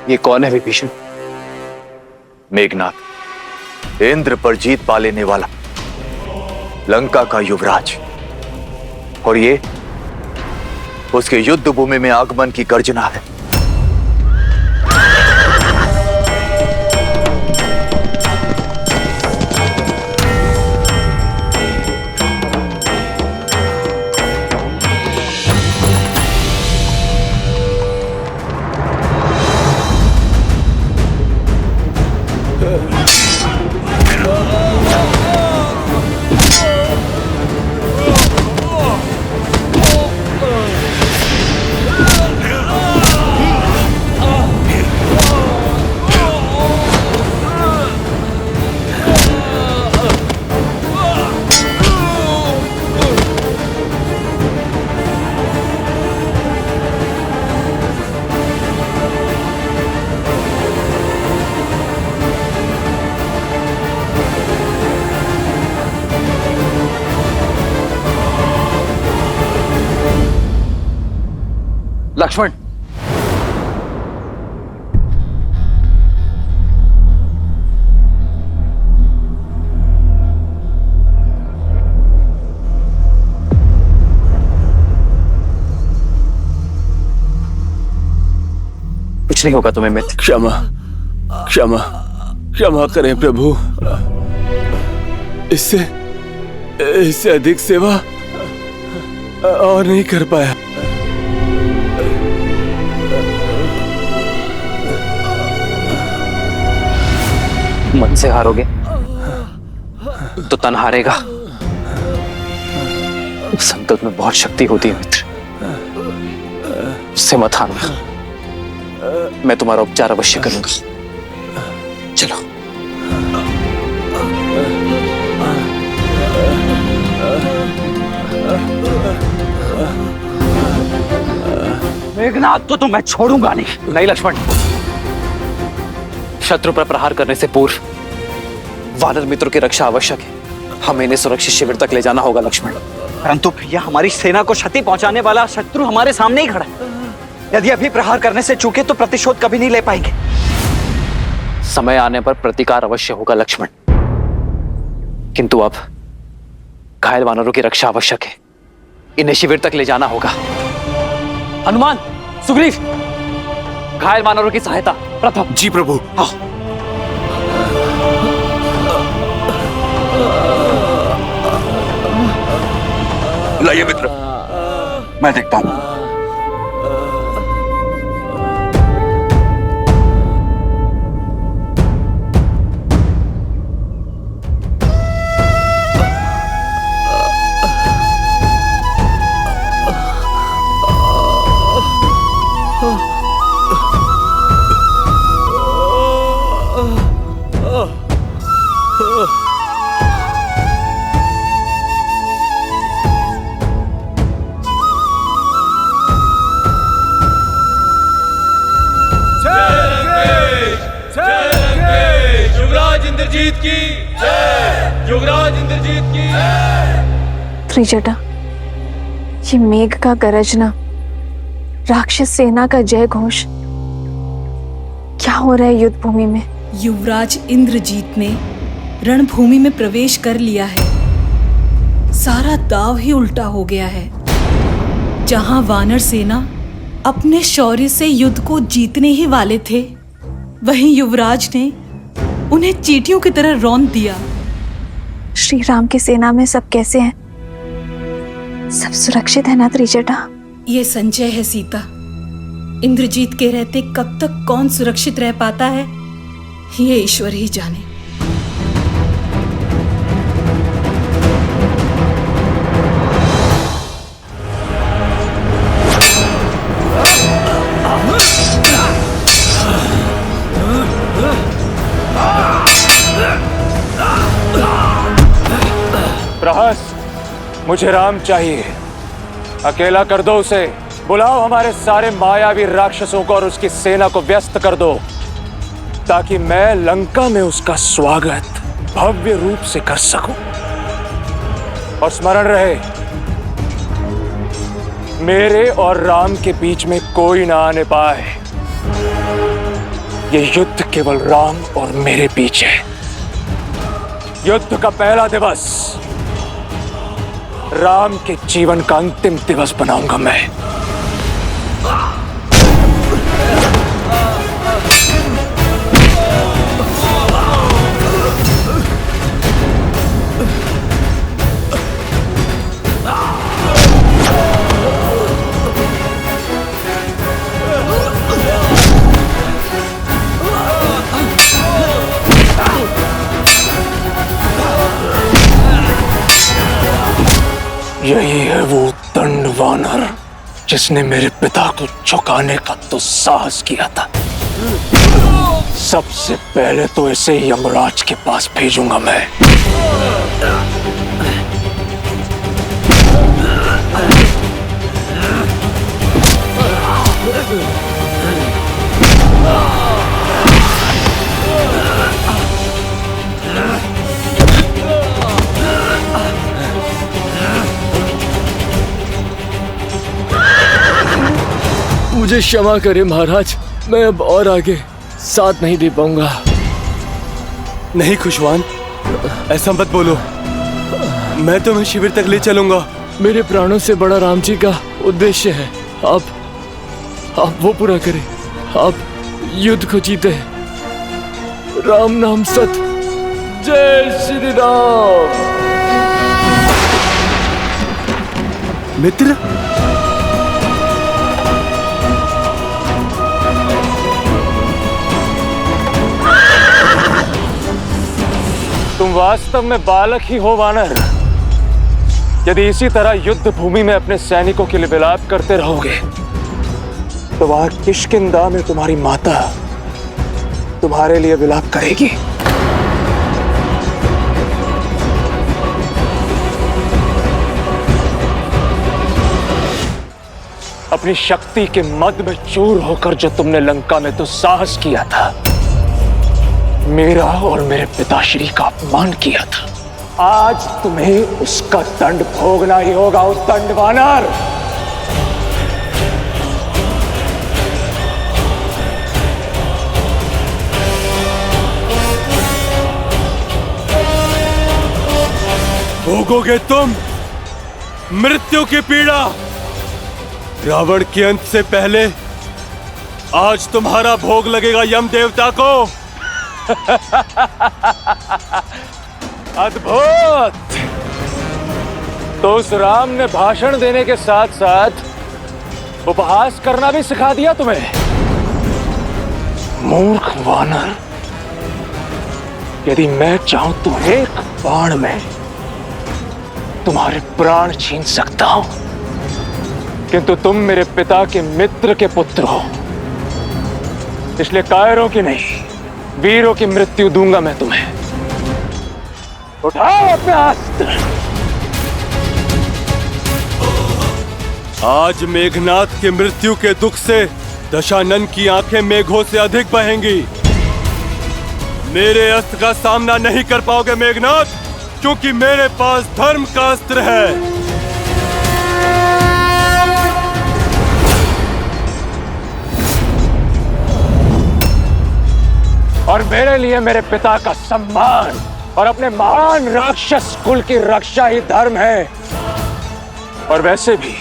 ये कौन है विभीषण? मेघनाथ, इंद्र पर जीत पा लेने वाला लंका का युवराज। और ये उसके युद्ध भूमि में आगमन की गर्जना है। लक्ष्मण, कुछ नहीं होगा तुम्हें मित्र। क्षमा क्षमा क्षमा करें प्रभु। इससे अधिक सेवा और नहीं कर पाया। मन से हारोगे तो तन हारेगा। संकल्प में बहुत शक्ति होती है मित्र, उससे मत हारना। मैं तुम्हारा उपचार अवश्य करूंगा। चलो। मेघनाथ को तो मैं छोड़ूंगा नहीं। नहीं लक्ष्मण, शत्रु पर प्रहार करने से पूर्व वानर मित्रों की रक्षा आवश्यक है। हमें इन्हें सुरक्षित शिविर तक ले जाना होगा लक्ष्मण। परंतु भैया, हमारी सेना को क्षति पहुंचाने वाला शत्रु हमारे सामने ही खड़ा है। यदि अभी प्रहार करने से चूके तो प्रतिशोध कभी नहीं ले पाएंगे। समय आने पर प्रतिकार अवश्य होगा लक्ष्मण, किंतु अब घायल वानरों की रक्षा आवश्यक है। इन्हें शिविर तक ले जाना होगा। हनुमान, सुग्रीव, घायल वानरों की सहायता प्रथम। जी प्रभु। हाँ। लाइए मित्र, मैं देखता हूं। इंद्रजीत की जय, युवराज इंद्रजीत की जय। त्रिजटा, ये मेघ का गरजना, राक्षस सेना का जय घोष, क्या हो रहा है युद्ध भूमि में? युवराज इंद्रजीत ने रणभूमि में प्रवेश कर लिया है। सारा दाव ही उल्टा हो गया है। जहां वानर सेना अपने शौर्य से युद्ध को जीतने ही वाले थे, वहीं युवराज ने उन्हें चींटियों की तरह रौंद दिया। श्री राम की सेना में सब कैसे हैं? सब सुरक्षित है ना त्रिजटा? ये संचय है सीता। इंद्रजीत के रहते कब तक कौन सुरक्षित रह पाता है, ये ईश्वर ही जाने। प्रहस, मुझे राम चाहिए। अकेला कर दो उसे। बुलाओ हमारे सारे मायावी राक्षसों को और उसकी सेना को व्यस्त कर दो, ताकि मैं लंका में उसका स्वागत भव्य रूप से कर सकूं। और स्मरण रहे, मेरे और राम के बीच में कोई ना आने पाए। ये युद्ध केवल राम और मेरे बीच है। युद्ध का पहला दिवस राम के जीवन का अंतिम दिवस बनाऊंगा मैं। यही है वो दंड वानर जिसने मेरे पिता को झुकाने का तो साहस किया था। सबसे पहले तो इसे यमराज के पास भेजूंगा मैं। मुझे क्षमा करें महाराज, मैं अब और आगे साथ नहीं दे पाऊंगा। नहीं खुशवान, ऐसा मत बोलो। मैं तुम्हें शिविर तक ले चलूंगा। मेरे प्राणों से बड़ा राम जी का उद्देश्य है। आप वो पूरा करें। आप युद्ध को जीते। राम नाम सत। जय श्री राम। मित्र, तुम वास्तव में बालक ही हो वानर। यदि इसी तरह युद्ध भूमि में अपने सैनिकों के लिए विलाप करते रहोगे तो वहां किष्किंधा में तुम्हारी माता तुम्हारे लिए विलाप करेगी। अपनी शक्ति के मद में चूर होकर जो तुमने लंका में तो साहस किया था, मेरा और मेरे पिताश्री का अपमान किया था, आज तुम्हें उसका दंड भोगना ही होगा। उस दंड वानर, भोगोगे तुम मृत्यु की पीड़ा। रावण के अंत से पहले आज तुम्हारा भोग लगेगा यम देवता को। अद्भुत। तो उस राम ने भाषण देने के साथ साथ उपहास करना भी सिखा दिया तुम्हें। मूर्ख वानर, यदि मैं चाहूं तो एक बाण में तुम्हारे प्राण छीन सकता हूं, किंतु तुम मेरे पिता के मित्र के पुत्र हो, इसलिए कायरों की नहीं वीरों की मृत्यु दूंगा मैं तुम्हें। उठाओ अपने अस्त्र। आज मेघनाथ की मृत्यु के दुख से दशानन की आंखें मेघों से अधिक बहेंगी। मेरे अस्त्र का सामना नहीं कर पाओगे मेघनाथ, क्योंकि मेरे पास धर्म का अस्त्र है। और मेरे लिए मेरे पिता का सम्मान और अपने महान राक्षस कुल की रक्षा ही धर्म है। और वैसे भी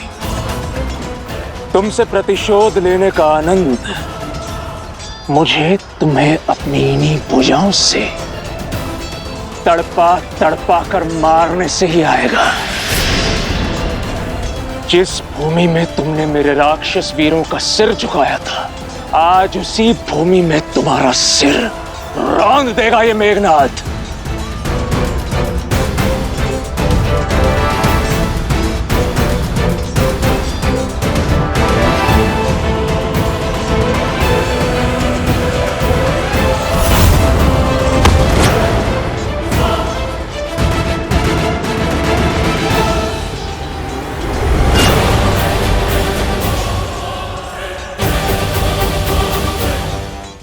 तुमसे प्रतिशोध लेने का आनंद मुझे तुम्हें अपनी इन्हीं भुजाओं से तड़पा तड़पा कर मारने से ही आएगा। जिस भूमि में तुमने मेरे राक्षस वीरों का सिर झुकाया था, आज उसी भूमि में तुम्हारा सिर रौंद देगा ये मेघनाथ।